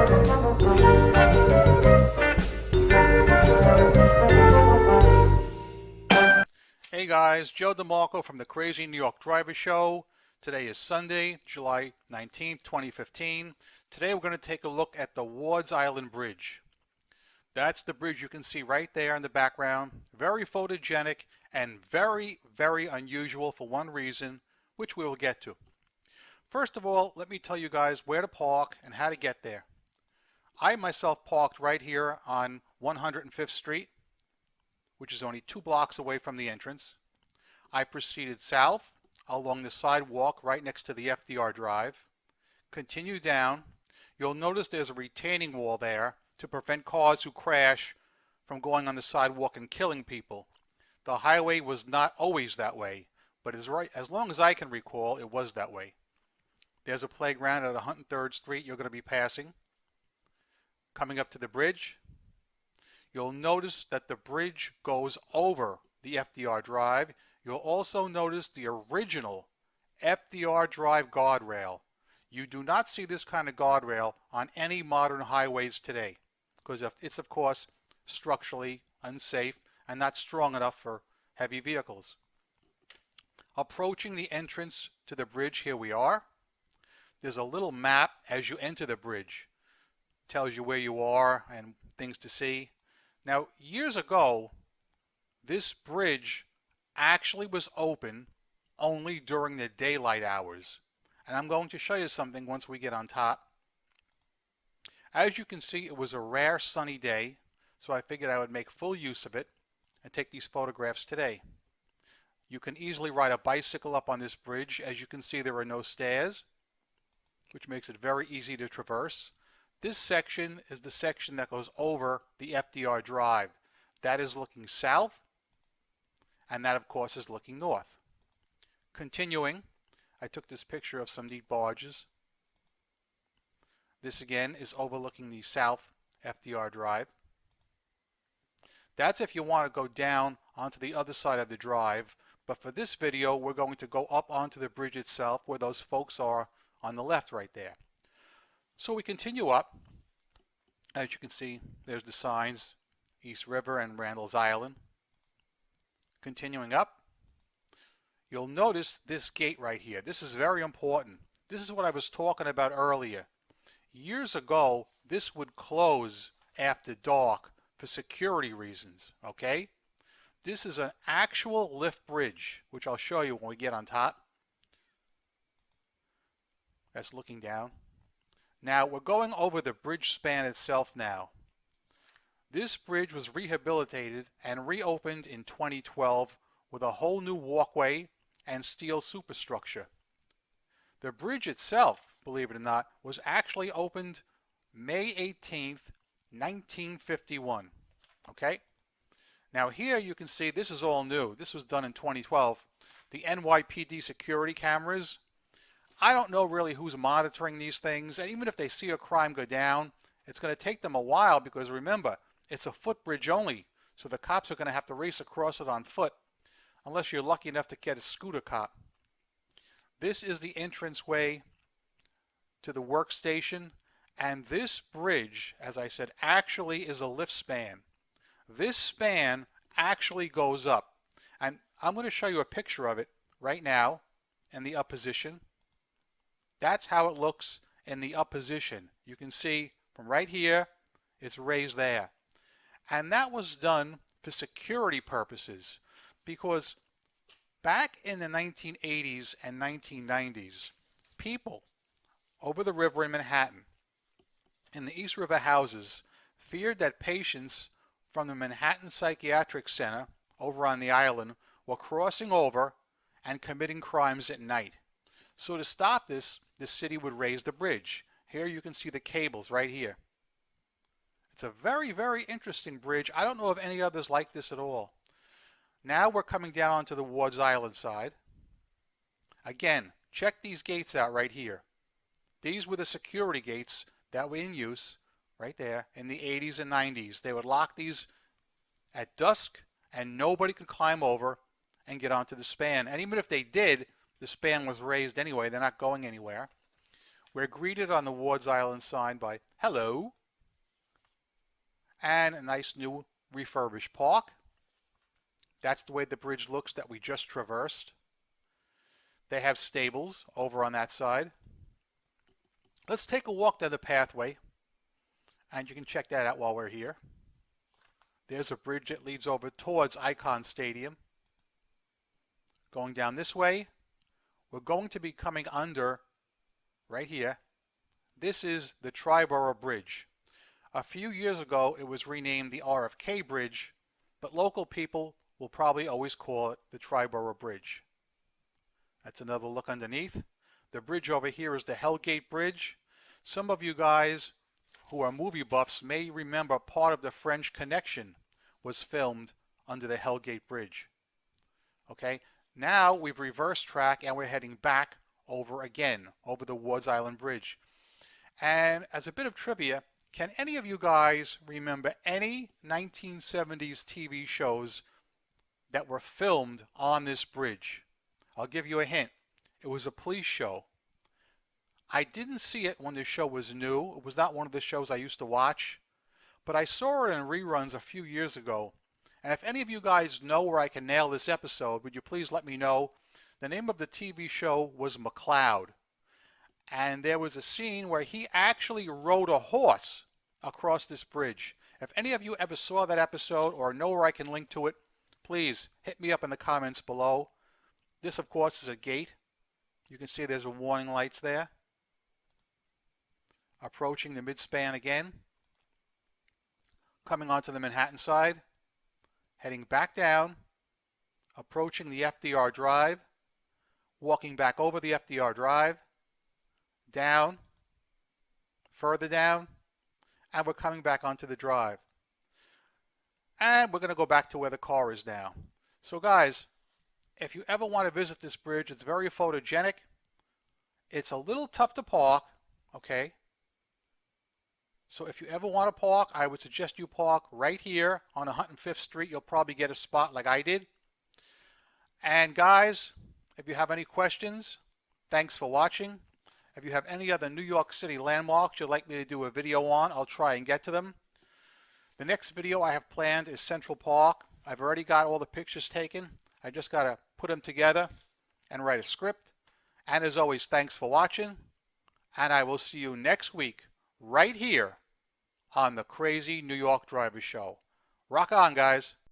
Hey guys, Joe DeMarco from the Crazy New York Driver Show. Today is Sunday, July 19th, 2015. Today we're going to take a look at the Wards Island Bridge. That's the bridge you can see right there in the background. Very photogenic and very, very unusual for one reason, which we will get to. First of all, let me tell you guys where to park and how to get there. I myself parked right here on 105th Street, which is only 2 blocks away from the entrance. I proceeded south along the sidewalk right next to the FDR Drive. Continue down. You'll notice there's a retaining wall there to prevent cars who crash from going on the sidewalk and killing people. The highway was not always that way, but as long as I can recall, it was that way. There's a playground at 103rd Street you're going to be passing. Coming up to the bridge, you'll notice that the bridge goes over the FDR Drive. You'll also notice the original FDR Drive guardrail. You do not see this kind of guardrail on any modern highways today because it's, of course, structurally unsafe and not strong enough for heavy vehicles. Approaching the entrance to the bridge, here we are. There's a little map as you enter the bridge. It tells you where you are and things to see. Now, years ago, this bridge actually was open only during the daylight hours. And I'm going to show you something once we get on top. As you can see, it was a rare sunny day, so I figured I would make full use of it and take these photographs today. You can easily ride a bicycle up on this bridge. As you can see, there are no stairs, which makes it very easy to traverse. This section is the section that goes over the FDR Drive. That is looking south, and that, of course, is looking north. Continuing, I took this picture of some neat barges. This, again, is overlooking the south FDR Drive. That's if you want to go down onto the other side of the drive, but for this video, we're going to go up onto the bridge itself where those folks are on the left right there. So we continue up. As you can see, there's the signs, East River and Randall's Island. Continuing up, you'll notice this gate right here. This is very important. This is what I was talking about earlier. Years ago, this would close after dark for security reasons, okay? This is an actual lift bridge, which I'll show you when we get on top. That's looking down. Now, we're going over the bridge span itself now. This bridge was rehabilitated and reopened in 2012 with a whole new walkway and steel superstructure. The bridge itself, believe it or not, was actually opened May 18th, 1951. Okay? Now here you can see this is all new. This was done in 2012. The NYPD security cameras, I don't know really who's monitoring these things, and even if they see a crime go down, it's going to take them a while because remember, it's a footbridge only, so the cops are going to have to race across it on foot, unless you're lucky enough to get a scooter cop. This is the entranceway to the workstation, and this bridge, as I said, actually is a lift span. This span actually goes up, and I'm going to show you a picture of it right now in the up position. That's how it looks in the up position. You can see from right here, it's raised there. And that was done for security purposes because back in the 1980s and 1990s, people over the river in Manhattan, in the East River houses, feared that patients from the Manhattan Psychiatric Center over on the island were crossing over and committing crimes at night. So to stop this, the city would raise the bridge. Here you can see the cables right here. It's a very, very interesting bridge. I don't know of any others like this at all. Now we're coming down onto the Wards Island side. Again, check these gates out right here. These were the security gates that were in use right there in the 80s and 90s. They would lock these at dusk and nobody could climb over and get onto the span. And even if they did, the span was raised anyway. They're not going anywhere. We're greeted on the Wards Island sign by hello and a nice new refurbished park. That's the way the bridge looks that we just traversed. They have stables over on that side. Let's take a walk down the pathway, and you can check that out while we're here. There's a bridge that leads over towards Icon Stadium. Going down this way, we're going to be coming under, right here, this is the Triborough Bridge. A few years ago, it was renamed the RFK Bridge, but local people will probably always call it the Triborough Bridge. That's another look underneath. The bridge over here is the Hellgate Bridge. Some of you guys who are movie buffs may remember part of the French Connection was filmed under the Hellgate Bridge. Okay, now we've reversed track and we're heading back over again, over the Wards Island Bridge. And as a bit of trivia, can any of you guys remember any 1970s TV shows that were filmed on this bridge? I'll give you a hint. It was a police show. I didn't see it when the show was new. It was not one of the shows I used to watch, but I saw it in reruns a few years ago. And if any of you guys know where I can nail this episode, would you please let me know? The name of the TV show was McCloud. And there was a scene where he actually rode a horse across this bridge. If any of you ever saw that episode or know where I can link to it, please hit me up in the comments below. This, of course, is a gate. You can see there's a warning lights there. Approaching the midspan again. Coming onto the Manhattan side. Heading back down. Approaching the FDR Drive. Walking back over the FDR Drive. Down. Further down. And we're coming back onto the drive. And we're going to go back to where the car is now. So guys, if you ever want to visit this bridge, it's very photogenic. It's a little tough to park, okay? So if you ever want to park, I would suggest you park right here on 105th Street. You'll probably get a spot like I did. And guys, if you have any questions, thanks for watching. If you have any other New York City landmarks you'd like me to do a video on, I'll try and get to them. The next video I have planned is Central Park. I've already got all the pictures taken. I just got to put them together and write a script. And as always, thanks for watching. And I will see you next week right here on the Crazy New York Driver Show. Rock on, guys.